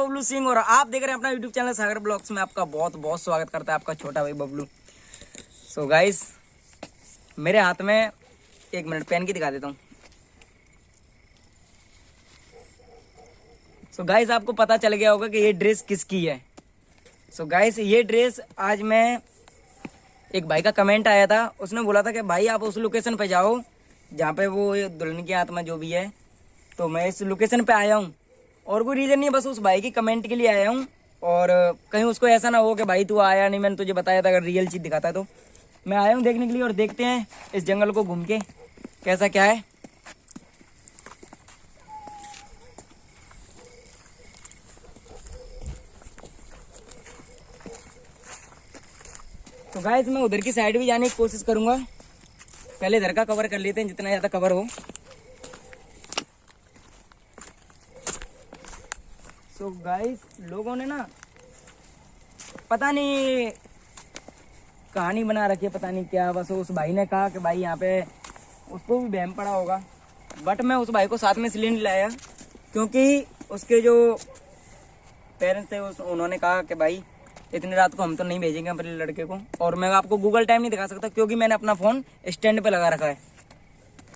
बबलू सिंह और आप देख रहे हैं अपना यूट्यूब चैनल सागर ब्लॉग्स में। आपका बहुत बहुत स्वागत करता है आपका छोटा भाई बबलू। सो गाइस, मेरे हाथ में एक मिनट पहन के दिखा देता हूँ। सो गाइस, आपको पता चल गया होगा कि ये ड्रेस किसकी है। सो गाइस, ये ड्रेस आज मैं एक भाई का कमेंट आया था, उसने बोला था कि भाई आप उस लोकेशन पे जाओ जहाँ पे वो दुल्हन की आत्मा जो भी है। तो मैं इस लोकेशन पे आया हूँ और कोई रीज़न नहीं है, बस उस भाई की कमेंट के लिए आया हूँ। और कहीं उसको ऐसा ना हो कि भाई तू आया नहीं, मैंने तुझे बताया था, अगर रियल चीज़ दिखाता है तो मैं आया हूँ देखने के लिए। और देखते हैं इस जंगल को घूम के कैसा क्या है। तो गाइस, मैं उधर की साइड भी जाने की कोशिश करूँगा। पहले इधर का कवर कर लेते हैं जितना ज़्यादा कवर हो। तो गाइस, लोगों ने ना पता नहीं कहानी बना रखी है, पता नहीं क्या। बस उस भाई ने कहा कि भाई यहाँ पे उसको भी वहम पड़ा होगा, बट मैं उस भाई को साथ में इसलिए नहीं लाया क्योंकि उसके जो पेरेंट्स थे उन्होंने कहा कि भाई इतनी रात को हम तो नहीं भेजेंगे अपने लड़के को। और मैं आपको गूगल टाइम नहीं दिखा सकता क्योंकि मैंने अपना फ़ोन स्टैंड पे लगा रखा है।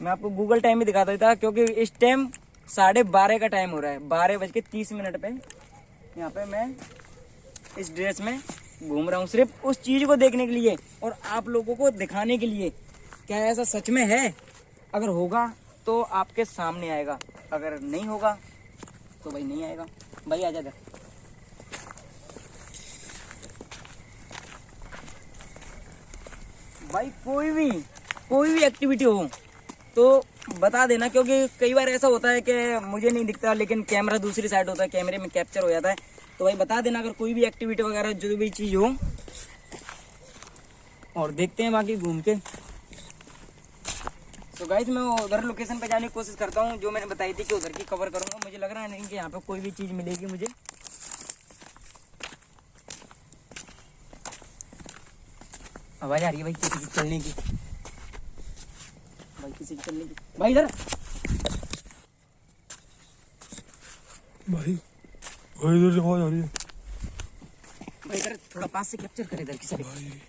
मैं आपको गूगल टाइम भी दिखा देता क्योंकि इस टाइम 12:30 का टाइम हो रहा है। 12:30 पे यहाँ पे मैं इस ड्रेस में घूम रहा हूँ, सिर्फ उस चीज़ को देखने के लिए और आप लोगों को दिखाने के लिए। क्या ऐसा सच में है? अगर होगा तो आपके सामने आएगा, अगर नहीं होगा तो भाई नहीं आएगा। भाई आ जा। भाई कोई भी एक्टिविटी हो तो बता देना, क्योंकि कई बार ऐसा होता है कि मुझे नहीं दिखता लेकिन कैमरा दूसरी साइड होता है, कैमरे में कैप्चर हो जाता है। तो भाई बता देना अगर कोई भी एक्टिविटी वगैरह जो भी चीज़ हो। और देखते हैं बाकी घूम के। तो गाइस, मैं उधर लोकेशन पे जाने की कोशिश करता हूँ जो मैंने बताई थी कि उधर की कवर करूँगा। मुझे लग रहा है नहीं कि यहाँ पे कोई भी चीज़ मिलेगी मुझे। आवाज़ आ रही है भाई किसी की चलने की, भाई किसी की चलने की। भाई इधर भाई इधर से आवाज आ रही है। भाई इधर थोड़ा पास से कैप्चर कर इधर की साइड। भाई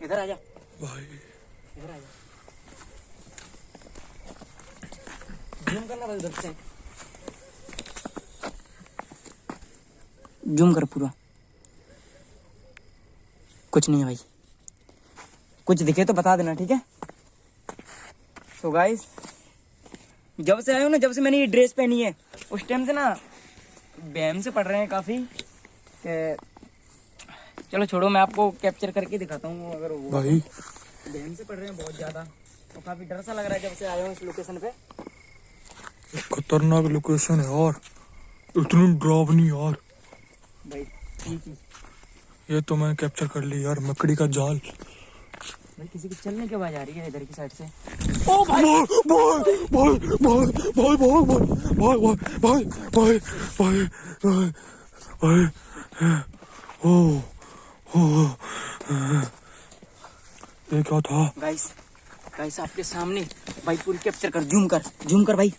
इधर आ जा भाई इधर आ जा, जूम करना भाई उधर से, जूम कर पूरा। कुछ नहीं है भाई, कुछ दिखे तो बता देना, ठीक है। तो गाइस, जब से आया हूँ ना, जब से मैंने ये ड्रेस पहनी है उस टाइम से ना बहम से पड़ रहे हैं काफ़ी। चलो छोड़ो, मैं आपको कैप्चर करके दिखाता हूँ अगर वो। भाई बहम से पड़ रहे हैं बहुत ज़्यादा, तो काफ़ी डर सा लग रहा है जब से आया हूँ इस लोकेशन पे। खतरनाक लोकेशन है यार, इतनी डरावनी यार। भाई ठीक है, ये तो मैंने कैप्चर कर ली यार, मकड़ी का जाल। भाई किसी की चलने की आवाज़ आ रही है इधर की साइड से। ओ भाई भाई भाई भाई भाई भाई भाई भाई भाई भाई भाई भाई ओ ये क्या था? गाइस आपके सामने भाई, पूरी कैप्चर कर, जूम कर भाई।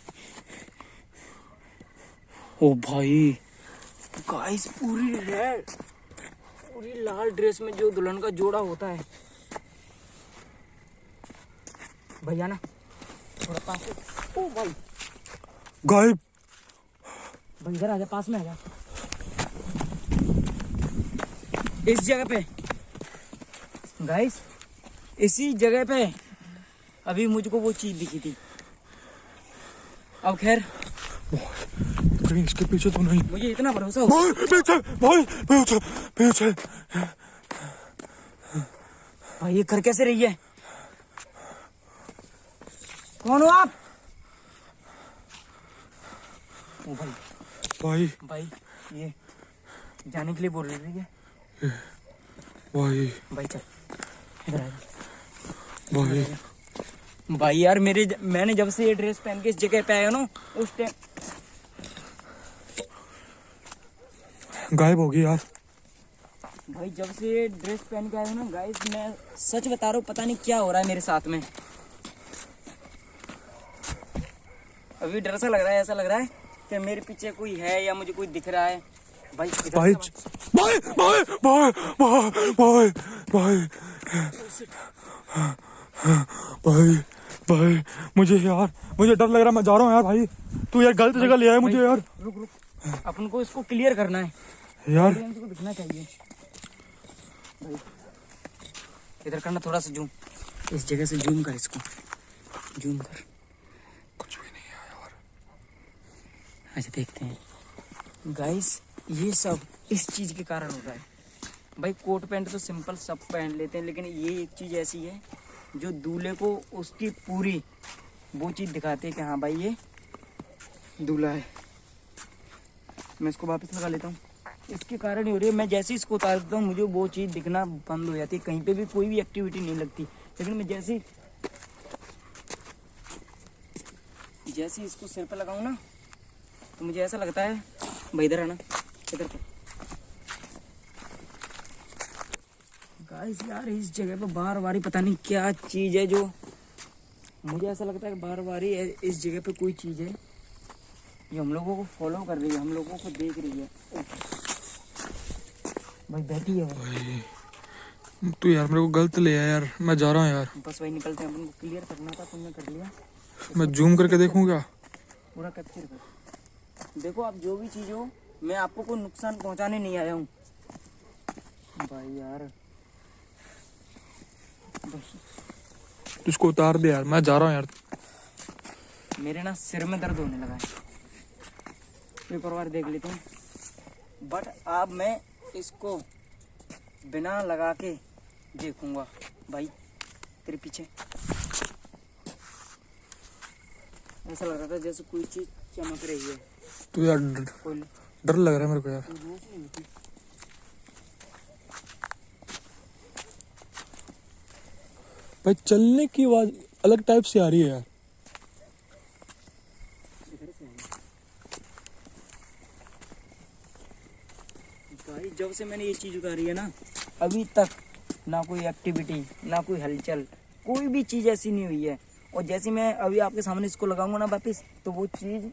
ओ भाई गाइस, पूरी रेड, पूरी लाल ड्रेस में जो दुल्हन का जोड़ा होता है। भैया ना थोड़ा पास से। ओ भाई गायब। भाई इधर आ जा, पास में आ जा। इस जगह पे गाइस, इसी जगह पे अभी मुझको वो चीज दिखी थी। अब खैर कहीं इसके पीछे तो नहीं। मुझे इतना भरोसा हो। भाई पीछे, भाई पीछे पीछे। भाई ये कर कैसे रही है? कौन हो आप? ओ भाई भाई ये जाने के लिए बोल रही है भाई। चल इधर आ जा भाई यार, मैंने जब से ये ड्रेस पहन के इस जगह पे आया ना, उस टाइम गायब हो गई यार। भाई जब से ये ड्रेस पहन के आया ना गाइस, मैं सच बता रहा हूँ, पता नहीं क्या हो रहा है मेरे साथ में। अभी डर सा लग रहा है, ऐसा लग रहा है कि मेरे पीछे कोई है या मुझे कोई दिख रहा है। भाई इधर भाई से भाई भाई भाई भाई भाई भाई भाई मुझे यार मुझे डर लग रहा है, मैं जा रहा हूँ यार। भाई तू यार गलत जगह ले आया मुझे यार। रुक रुक, अपन को इसको क्लियर करना है, यार ऑडियंस को दिखना चाहिए। भाई इधर करना थोड़ा सा जूम, इस जगह से जूम कर, इसको जूम कर। कुछ भी नहीं है यार। अच्छा देखते हैं गाइस, ये सब इस चीज के कारण होता है। भाई कोट पैंट तो सिंपल सब पहन लेते हैं, लेकिन ये एक चीज ऐसी है जो दूल्हे को उसकी पूरी वो चीज दिखाती है कि हाँ भाई ये दूल्हा है। मैं इसको वापस लगा लेता हूँ, इसके कारण ही हो रही है। मैं जैसे ही इसको उतार देता हूँ मुझे वो चीज़ दिखना बंद हो जाती है, कहीं पे भी कोई भी एक्टिविटी नहीं लगती। लेकिन मैं जैसे ही इसको सिर पे लगाऊँ ना तो मुझे ऐसा लगता है, भाई इधर आना, इधर पे। गाइस यार इस जगह पे बार बार पता नहीं क्या चीज़ है, जो मुझे ऐसा लगता है कि बार बार इस जगह पे कोई चीज़ है जो हम लोगों को फॉलो कर रही है, हम लोगों को देख रही है। भाई बैठी है वो। तू यार मेरे को गलत ले आया यार, मैं जा रहा हूँ यार। बस वही निकलते हैं, अपन को क्लियर करना था, तुमने कर लिया। मैं जूम करके देखूंगा। पूरा कैप्चर कर। देखो आप जो भी चीज़ हो, मैं आपको कोई नुकसान पहुंचाने नहीं आया हूँ। भाई यार तू इसको उतार दे यार, मैं जा रहा हूँ यार। मेरे ना सिर में दर्द होने लगा है, एक और बार देख लेते हैं। बट अब मैं इसको बिना लगा के देखूंगा। भाई तेरे पीछे ऐसा लग रहा था जैसे कोई चीज चमक रही है। तू यार कोई डर लग रहा है मेरे को यार। रोशनी होती। भाई चलने की आवाज अलग टाइप से आ रही है यार। इधर से आई। भाई जब से मैंने ये चीज उतारी है ना, अभी तक ना कोई एक्टिविटी, ना कोई हलचल, कोई भी चीज ऐसी नहीं हुई है। और जैसे मैं अभी आपके सामने इसको लगाऊंगा ना वापिस, तो वो चीज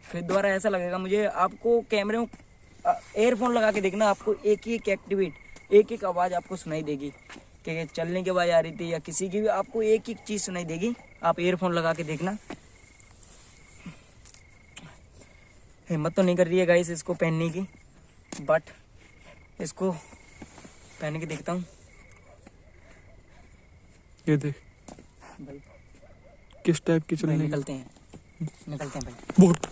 फिर दोबारा ऐसा लगेगा मुझे। आपको कैमरे में एयरफोन लगा के देखना, आपको एक एक एक्टिविटी, एक एक आवाज आपको सुनाई देगी कि चलने की आवाज आ रही थी या किसी की भी, आपको एक एक चीज सुनाई देगी। आप एयरफोन लगा के देखना। हिम्मत तो नहीं कर रही है गाइस इसको पहनने की, बट इसको पहन के देखता हूँ। ये देख भाई किस टाइप की चलने की। निकलते हैं भाई। बहुत